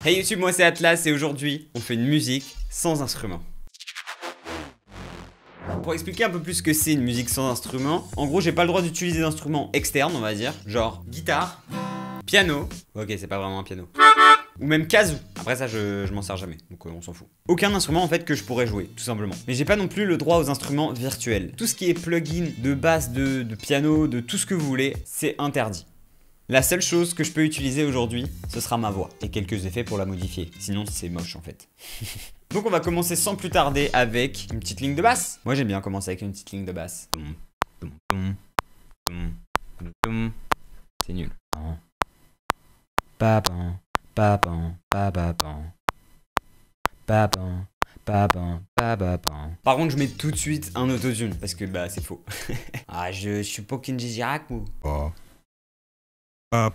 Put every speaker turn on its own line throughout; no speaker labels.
Hey YouTube, moi c'est Atlas et aujourd'hui on fait une musique sans instrument. Pour expliquer un peu plus ce que c'est une musique sans instrument, en gros j'ai pas le droit d'utiliser d'instruments externes on va dire, genre guitare, piano, ok c'est pas vraiment un piano, ou même kazoo. Après ça je m'en sers jamais, donc on s'en fout. Aucun instrument en fait que je pourrais jouer, tout simplement. Mais j'ai pas non plus le droit aux instruments virtuels. Tout ce qui est plugin de basse, de piano, de tout ce que vous voulez, c'est interdit. La seule chose que je peux utiliser aujourd'hui, ce sera ma voix et quelques effets pour la modifier. Sinon, c'est moche en fait. Donc on va commencer sans plus tarder avec une petite ligne de basse. Moi j'aime bien commencer avec une petite ligne de basse. C'est nul. Par contre, je mets tout de suite un autotune parce que bah c'est faux. Ah, je suis pas Kenji Girac ou. Ça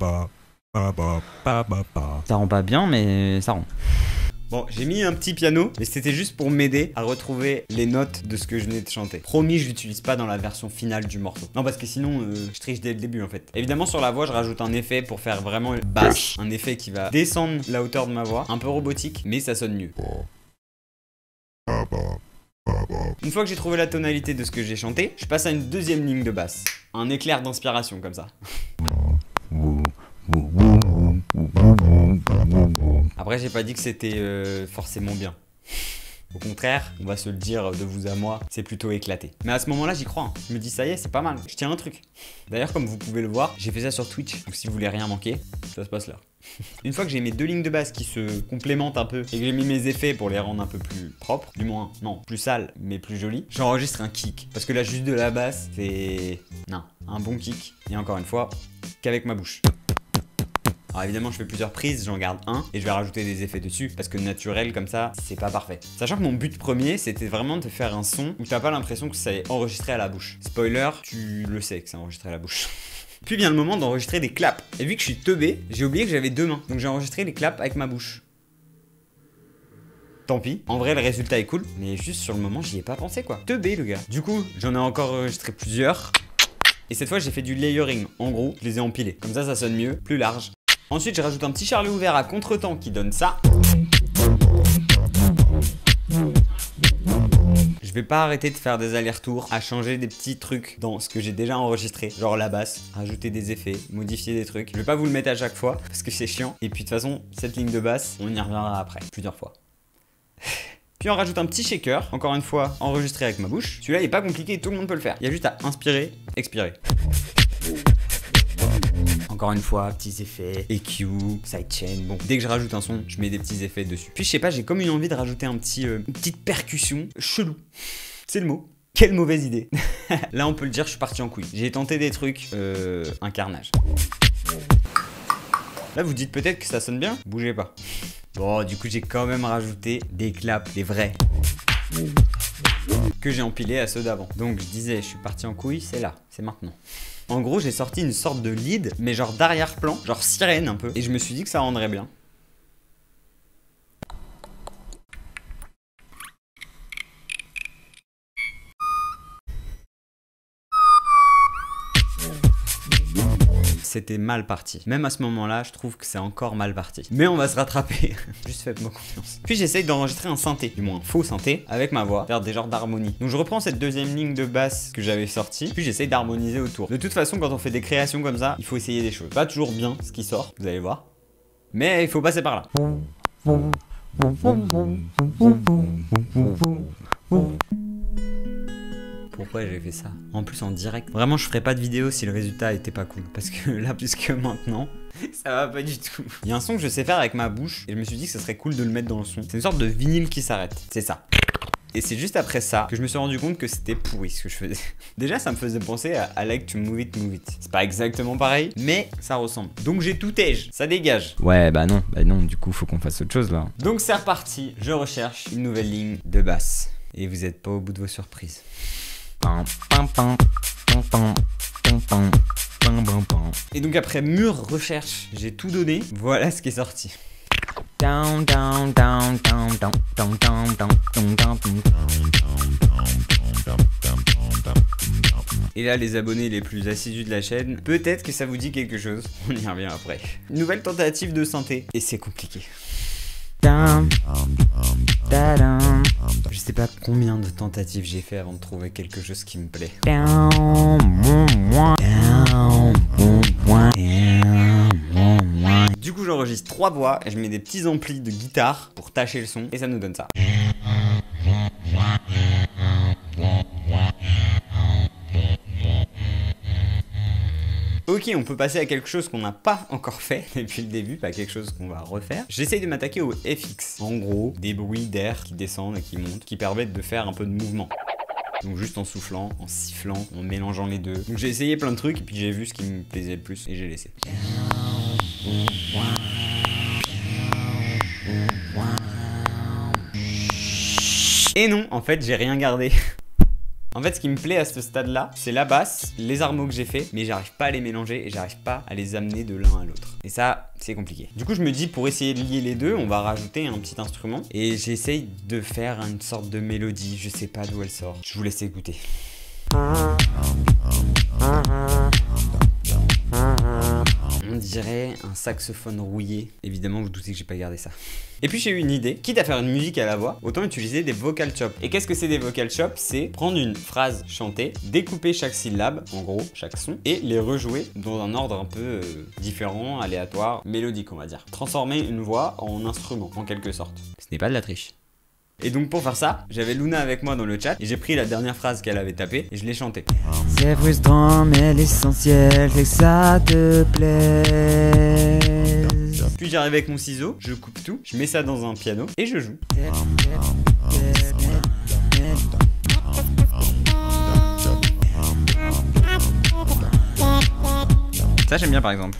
rend pas bien, mais ça rend. Bon, j'ai mis un petit piano, mais c'était juste pour m'aider à retrouver les notes de ce que je venais de chanter. Promis, je l'utilise pas dans la version finale du morceau. Non, parce que sinon, je triche dès le début en fait. Évidemment, sur la voix, je rajoute un effet pour faire vraiment basse. Un effet qui va descendre la hauteur de ma voix. Un peu robotique, mais ça sonne mieux. Une fois que j'ai trouvé la tonalité de ce que j'ai chanté, je passe à une deuxième ligne de basse. Un éclair d'inspiration comme ça. Après j'ai pas dit que c'était forcément bien. Au contraire, on va se le dire de vous à moi, c'est plutôt éclaté. Mais à ce moment-là, j'y crois. Hein. Je me dis ça y est, c'est pas mal. Je tiens un truc. D'ailleurs, comme vous pouvez le voir, j'ai fait ça sur Twitch. Donc si vous voulez rien manquer, ça se passe là. Une fois que j'ai mes deux lignes de basse qui se complémentent un peu et que j'ai mis mes effets pour les rendre un peu plus propres, du moins, non, plus sales, mais plus jolis, j'enregistre un kick. Parce que là, juste de la basse, c'est... Non, un bon kick. Et encore une fois, qu'avec ma bouche. Alors évidemment je fais plusieurs prises, j'en garde un et je vais rajouter des effets dessus parce que naturel comme ça c'est pas parfait. Sachant que mon but premier c'était vraiment de faire un son où t'as pas l'impression que ça est enregistré à la bouche. Spoiler, tu le sais que c'est enregistré à la bouche. Puis vient le moment d'enregistrer des claps. Et vu que je suis teubé, j'ai oublié que j'avais deux mains. Donc j'ai enregistré les claps avec ma bouche. Tant pis, en vrai le résultat est cool, mais juste sur le moment j'y ai pas pensé quoi. Teubé le gars. Du coup j'en ai encore enregistré plusieurs. Et cette fois j'ai fait du layering. En gros, je les ai empilés. Comme ça sonne mieux, plus large. Ensuite, je rajoute un petit charlet ouvert à contretemps qui donne ça. Je vais pas arrêter de faire des allers-retours à changer des petits trucs dans ce que j'ai déjà enregistré, genre la basse, rajouter des effets, modifier des trucs. Je vais pas vous le mettre à chaque fois parce que c'est chiant. Et puis de toute façon, cette ligne de basse, on y reviendra après, plusieurs fois. Puis on rajoute un petit shaker, encore une fois enregistré avec ma bouche. Celui-là il est pas compliqué, tout le monde peut le faire. Il y a juste à inspirer, expirer. Encore une fois, petits effets, EQ, sidechain, bon. Dès que je rajoute un son, je mets des petits effets dessus. Puis je sais pas, j'ai comme une envie de rajouter une petite percussion chelou. C'est le mot. Quelle mauvaise idée. Là on peut le dire, je suis parti en couille. J'ai tenté des trucs, un carnage. Là vous dites peut-être que ça sonne bien, bougez pas. Bon, du coup j'ai quand même rajouté des claps, des vrais. Que j'ai empilé à ceux d'avant. Donc je disais, je suis parti en couille, c'est là, c'est maintenant. En gros, j'ai sorti une sorte de lead, mais genre d'arrière-plan, genre sirène un peu. Et je me suis dit que ça rendrait bien. C'était mal parti. Même à ce moment-là, je trouve que c'est encore mal parti. Mais on va se rattraper. Juste faites-moi confiance. Puis j'essaye d'enregistrer un synthé, du moins un faux synthé, avec ma voix, faire des genres d'harmonie. Donc je reprends cette deuxième ligne de basse que j'avais sortie, puis j'essaye d'harmoniser autour. De toute façon, quand on fait des créations comme ça, il faut essayer des choses. Pas toujours bien ce qui sort, vous allez voir. Mais il faut passer par là. Pourquoi j'ai fait ça? En plus en direct. Vraiment je ferais pas de vidéo si le résultat était pas cool. Parce que là plus que maintenant, ça va pas du tout. Il y a un son que je sais faire avec ma bouche et je me suis dit que ça serait cool de le mettre dans le son. C'est une sorte de vinyle qui s'arrête. C'est ça. Et c'est juste après ça que je me suis rendu compte que c'était pourri ce que je faisais. Déjà ça me faisait penser à I like to move it, move it. C'est pas exactement pareil, mais ça ressemble. Donc j'ai tout tège, ça dégage. Ouais bah non, du coup faut qu'on fasse autre chose là. Donc c'est reparti, je recherche une nouvelle ligne de basse. Et vous êtes pas au bout de vos surprises. Et donc après mûre recherche, j'ai tout donné, voilà ce qui est sorti. Et là les abonnés les plus assidus de la chaîne, peut-être que ça vous dit quelque chose, on y revient après. Nouvelle tentative de synthé, et c'est compliqué. Je sais pas combien de tentatives j'ai fait avant de trouver quelque chose qui me plaît. Du coup j'enregistre 3 voix et je mets des petits amplis de guitare pour tâcher le son et ça nous donne ça. Ok, on peut passer à quelque chose qu'on n'a pas encore fait depuis le début, pas quelque chose qu'on va refaire. J'essaye de m'attaquer au FX. En gros, des bruits d'air qui descendent et qui montent, qui permettent de faire un peu de mouvement. Donc juste en soufflant, en sifflant, en mélangeant les deux. Donc j'ai essayé plein de trucs et puis j'ai vu ce qui me plaisait le plus et j'ai laissé. Et non, en fait j'ai rien gardé. En fait, ce qui me plaît à ce stade-là, c'est la basse, les harmos que j'ai fait, mais j'arrive pas à les mélanger et j'arrive pas à les amener de l'un à l'autre. Et ça, c'est compliqué. Du coup, je me dis, pour essayer de lier les deux, on va rajouter un petit instrument. Et j'essaye de faire une sorte de mélodie, je sais pas d'où elle sort. Je vous laisse écouter. On dirait un saxophone rouillé. Évidemment, vous doutez que j'ai pas gardé ça. Et puis j'ai eu une idée, quitte à faire une musique à la voix, autant utiliser des vocal chops. Et qu'est-ce que c'est des vocal chops? C'est prendre une phrase chantée, découper chaque syllabe, en gros, chaque son, et les rejouer dans un ordre un peu différent, aléatoire, mélodique on va dire. Transformer une voix en instrument, en quelque sorte. Ce n'est pas de la triche. Et donc pour faire ça, j'avais Luna avec moi dans le chat et j'ai pris la dernière phrase qu'elle avait tapée et je l'ai chantée. C'est frustrant mais l'essentiel c'est que ça te plaise. Puis j'arrive avec mon ciseau, je coupe tout, je mets ça dans un piano et je joue. Ça j'aime bien par exemple.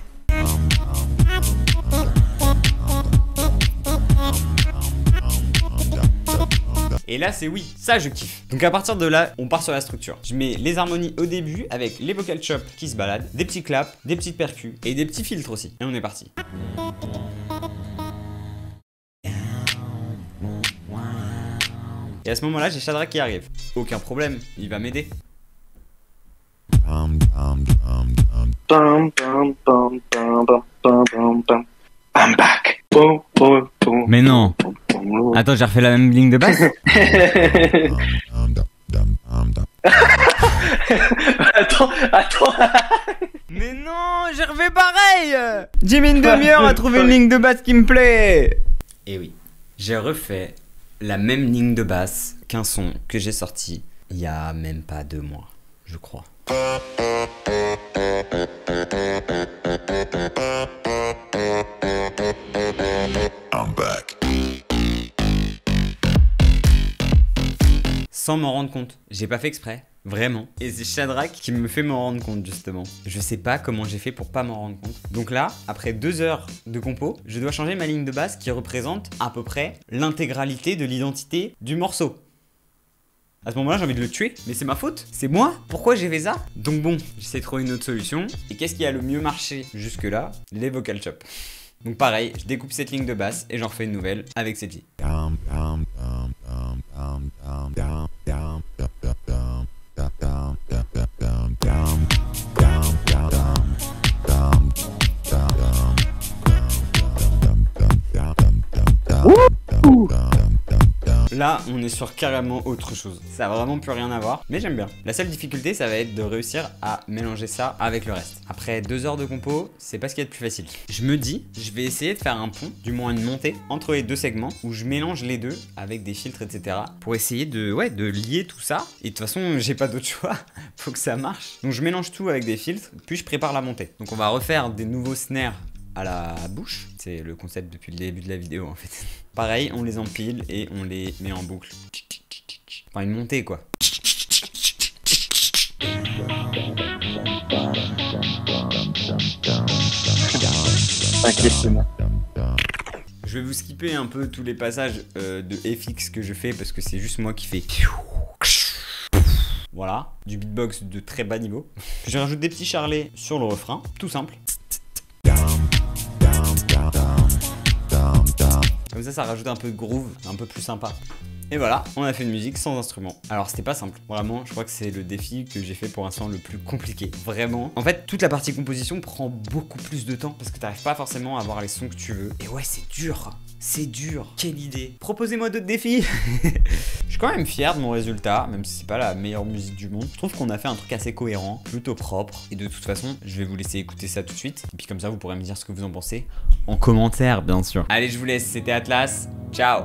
Et là c'est oui, ça je kiffe. Donc à partir de là, on part sur la structure. Je mets les harmonies au début avec les vocal chops qui se baladent, des petits claps, des petites percus et des petits filtres aussi. Et on est parti. Et à ce moment-là, j'ai Shadrach qui arrive. Aucun problème, il va m'aider.
I'm back.
Mais non. Attends, j'ai refait la même ligne de basse. Attends. Mais non, j'ai refait pareil. J'ai mis une demi-heure à trouver une ligne de basse qui me plaît. Et oui, j'ai refait la même ligne de basse qu'un son que j'ai sorti il y a même pas 2 mois, je crois. I'm back. Sans m'en rendre compte, j'ai pas fait exprès, vraiment. Et c'est Shadrach qui me fait m'en rendre compte justement. Je sais pas comment j'ai fait pour pas m'en rendre compte. Donc là, après 2 heures de compo, je dois changer ma ligne de basse qui représente à peu près l'intégralité de l'identité du morceau. À ce moment-là, j'ai envie de le tuer, mais c'est ma faute, c'est moi. Pourquoi j'ai fait ça? Donc bon, j'essaie de trouver une autre solution. Et qu'est-ce qui a le mieux marché jusque-là? Les vocal chops. Donc pareil, je découpe cette ligne de basse et j'en refais une nouvelle avec cette ligne. Là, on est sur carrément autre chose. Ça a vraiment plus rien à voir, mais j'aime bien. La seule difficulté, ça va être de réussir à mélanger ça avec le reste. Après 2 heures de compo, c'est pas ce qu'il y a de plus facile. Je me dis, je vais essayer de faire un pont, du moins une montée, entre les 2 segments, où je mélange les deux avec des filtres, etc. Pour essayer de lier tout ça. Et de toute façon, j'ai pas d'autre choix. Faut que ça marche. Donc je mélange tout avec des filtres, puis je prépare la montée. Donc on va refaire des nouveaux snares à la bouche. C'est le concept depuis le début de la vidéo en fait. Pareil, on les empile et on les met en boucle. Enfin une montée quoi. Je vais vous skipper un peu tous les passages de FX que je fais parce que c'est juste moi qui fais. Voilà, du beatbox de très bas niveau. Je rajoute des petits charlets sur le refrain, tout simple. Comme ça rajoute un peu de groove, un peu plus sympa. Et voilà, on a fait une musique sans instrument. Alors c'était pas simple, vraiment, je crois que c'est le défi que j'ai fait pour l'instant le plus compliqué. Vraiment. En fait, toute la partie composition prend beaucoup plus de temps parce que t'arrives pas forcément à avoir les sons que tu veux. Et ouais, c'est dur. C'est dur. Quelle idée. Proposez-moi d'autres défis. Je suis quand même fier de mon résultat, même si c'est pas la meilleure musique du monde. Je trouve qu'on a fait un truc assez cohérent, plutôt propre. Et de toute façon, je vais vous laisser écouter ça tout de suite. Et puis comme ça, vous pourrez me dire ce que vous en pensez en commentaire, bien sûr. Allez, je vous laisse. C'était Atlas. Ciao.